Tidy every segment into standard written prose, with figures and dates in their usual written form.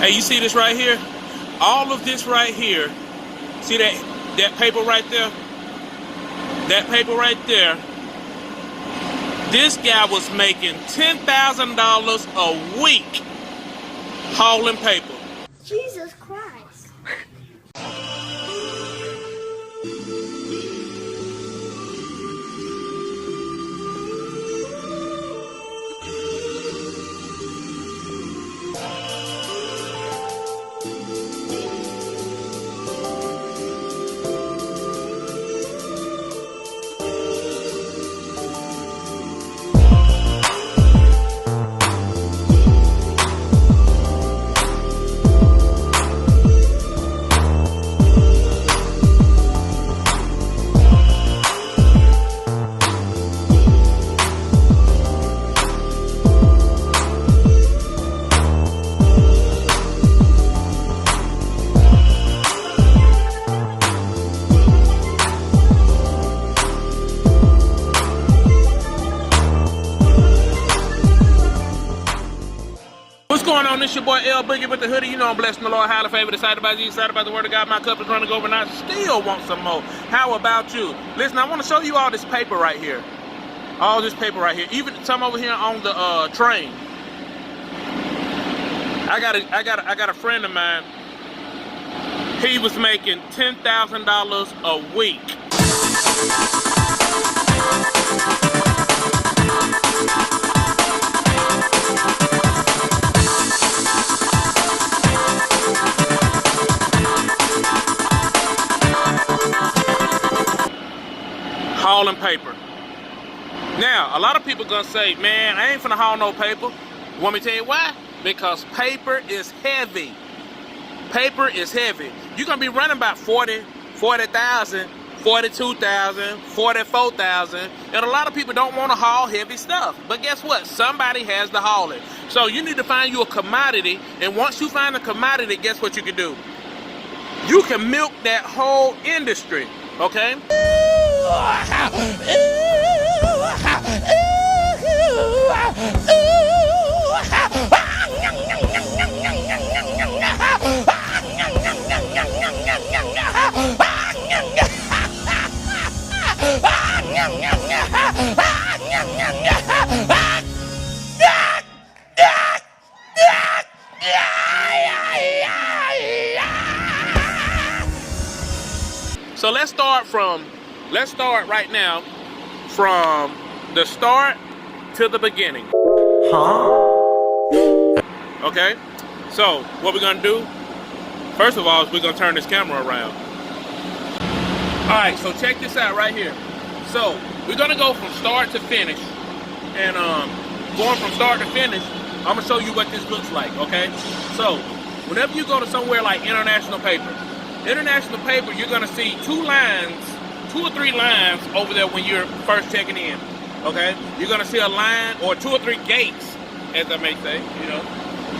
Hey, you see this right here? All of this right here. See that paper right there? That paper right there. This guy was making $10,000 a week hauling paper. Jesus Christ. What's going on? This your boy L-Boogie with the hoodie. You know I'm blessed in the Lord, highly favored, excited about you, excited about the word of God. My cup is running over and I still want some more. How about you? Listen, I want to show you all this paper right here. All this paper right here. Even some over here on the train. I got a friend of mine. He was making $10,000 a week. Hauling paper. Now, a lot of people gonna say, man, I ain't finna haul no paper. Want me to tell you why? Because paper is heavy. Paper is heavy. You're gonna be running about 40,000, 42,000, 44,000, and a lot of people don't want to haul heavy stuff. But guess what? Somebody has to haul it. So you need to find you a commodity, and once you find a commodity, guess what you can do? You can milk that whole industry, okay? So let's start right now from the start to the beginning. Okay? So what we're gonna do, first of all, is we're gonna turn this camera around. Alright, so check this out right here. So we're gonna go from start to finish. And going from start to finish, I'm gonna show you what this looks like, okay? So whenever you go to somewhere like International Paper, you're gonna see two or three lines over there when you're first checking in. Okay? You're gonna see a line or 2 or 3 gates, as I may say, you know.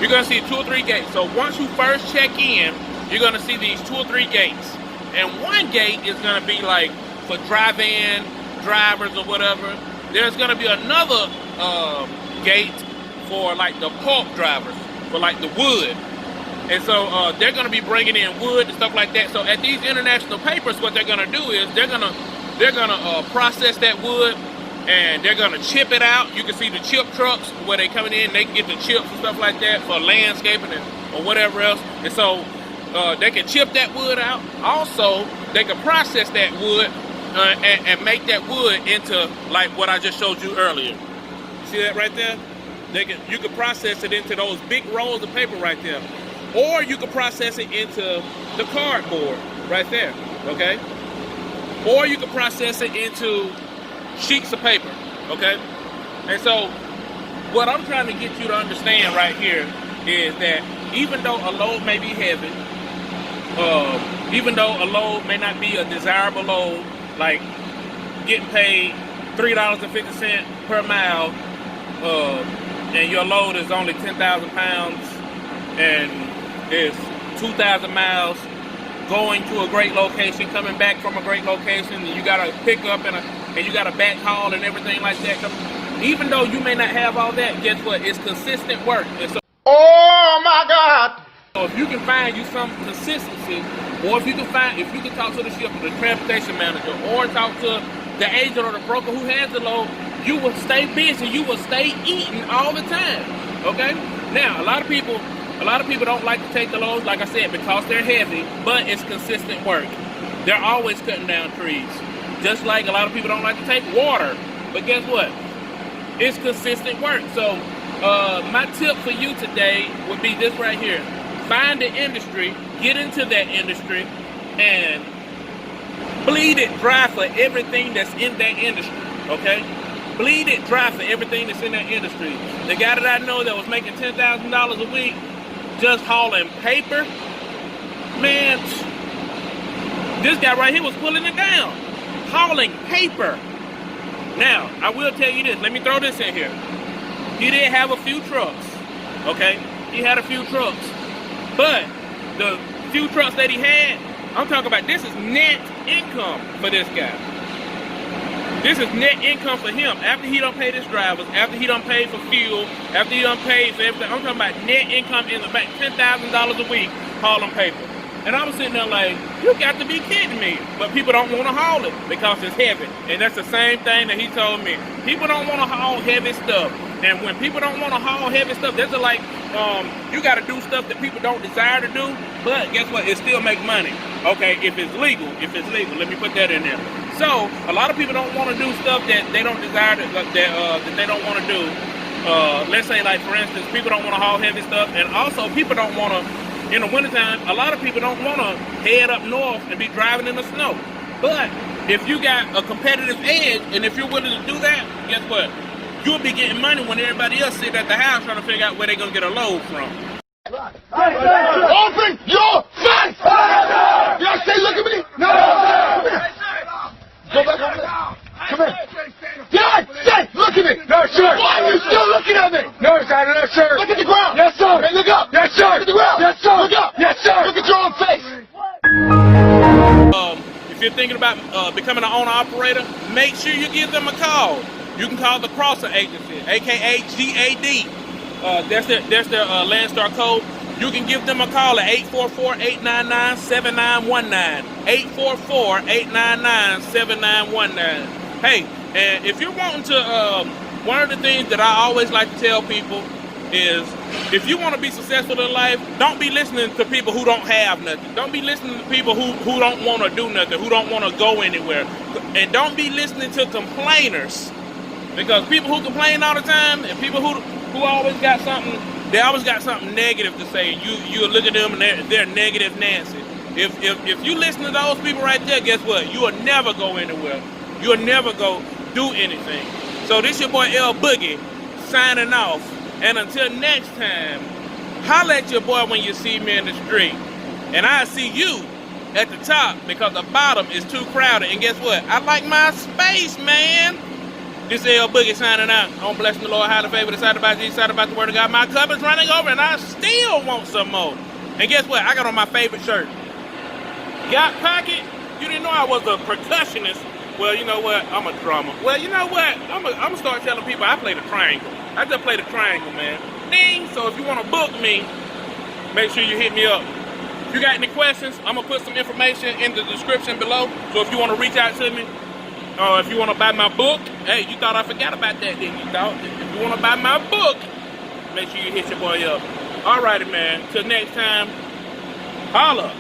You're gonna see 2 or 3 gates. So once you first check in, you're gonna see these 2 or 3 gates. And one gate is gonna be like for drive-in drivers or whatever. There's gonna be another gate for like the pulp drivers, for like the wood. And so they're going to be bringing in wood and stuff like that. So at these International Papers, what they're going to do is they're going to process that wood, and they're going to chip it out. You can see the chip trucks where they coming in. They can get the chips and stuff like that for landscaping or whatever else. And so they can chip that wood out. Also, they can process that wood and make that wood into like what I just showed you earlier. See that right there? You can process it into those big rolls of paper right there. Or you can process it into the cardboard right there, okay? Or you can process it into sheets of paper, okay? And so what I'm trying to get you to understand right here is that even though a load may be heavy, even though a load may not be a desirable load, like getting paid $3.50 per mile, and your load is only 10,000 pounds, and it's 2,000 miles going to a great location, coming back from a great location, and you got to pick up and you got to back haul and everything like that. Even though you may not have all that, guess what? It's consistent work. And so, oh my God! So if you can find you some consistency, or if you can talk to the shipper, the transportation manager, or talk to the agent or the broker who has the load, you will stay busy. You will stay eating all the time. Okay? Now, a lot of people don't like to take the loads, like I said, because they're heavy, but it's consistent work. They're always cutting down trees. Just like a lot of people don't like to take water. But guess what? It's consistent work. So my tip for you today would be this right here. Find the industry, get into that industry, and bleed it dry for everything that's in that industry, okay? Bleed it dry for everything that's in that industry. The guy that I know that was making $10,000 a week just hauling paper, man, this guy right here was pulling it down, hauling paper. Now, I will tell you this. Let me throw this in here. He did have a few trucks, okay? He had a few trucks. But the few trucks that he had, I'm talking about, this is net income for this guy. This is net income for him. After he done paid his drivers, after he done paid for fuel, after he done paid for everything, I'm talking about net income in the bank, $10,000 a week hauling paper. And I was sitting there like, you got to be kidding me. But people don't want to haul it because it's heavy. And that's the same thing that he told me. People don't want to haul heavy stuff. And when people don't want to haul heavy stuff, that's like, you got to do stuff that people don't desire to do. But guess what? It still make money. Okay, if it's legal. Let me put that in there. So, a lot of people don't want to do stuff that they don't desire, that they don't want to do. Let's say, like, for instance, people don't want to haul heavy stuff. And also, people don't want to, in the wintertime, a lot of people don't want to head up north and be driving in the snow. But if you got a competitive edge, and if you're willing to do that, guess what? You'll be getting money when everybody else sit at the house trying to figure out where they're going to get a load from. Open your face! Y'all say look at me? No! Come here. Go back over there. Come here. God say, look at me! No, sir! Why are you still looking at me? No, sir. No, sir. Look at the ground. Yes, sir. Hey, look up. Yes, sir. Look at the ground. Yes, sir. Look up. Yes, sir. Look at your own face. If you're thinking about becoming an owner-operator, make sure you give them a call. You can call the Crosson Agency A.K.A. GAD. That's their Landstar code. You can give them a call at 844-899-7919. 844-899-7919. Hey, and if you're wanting to, one of the things that I always like to tell people is, if you want to be successful in life, don't be listening to people who don't have nothing. Don't be listening to people who don't want to do nothing, who don't want to go anywhere. And don't be listening to complainers. Because people who complain all the time, and people who always got something, they always got something negative to say. You look at them and they're negative Nancy. If you listen to those people right there, guess what? You will never go anywhere. You will never go do anything. So this your boy L-Boogie signing off. And until next time, holla at your boy when you see me in the street. And I see you at the top because the bottom is too crowded. And guess what? I like my space, man. This is L-Boogie signing out. On blessing the Lord, highly favored, excited about Jesus, excited about the word of God. My cup is running over and I still want some more. And guess what? I got on my favorite shirt. Got pocket? You didn't know I was a percussionist. Well, you know what? I'm a drummer. Well, you know what? I'm gonna start telling people I play the triangle. I just play the triangle, man. Ding! So if you want to book me, make sure you hit me up. If you got any questions, I'm gonna put some information in the description below. So if you want to reach out to me, if you want to buy my book, hey, you thought I forgot about that, didn't you? If you want to buy my book, make sure you hit your boy up. Alrighty, man. Till next time, holla.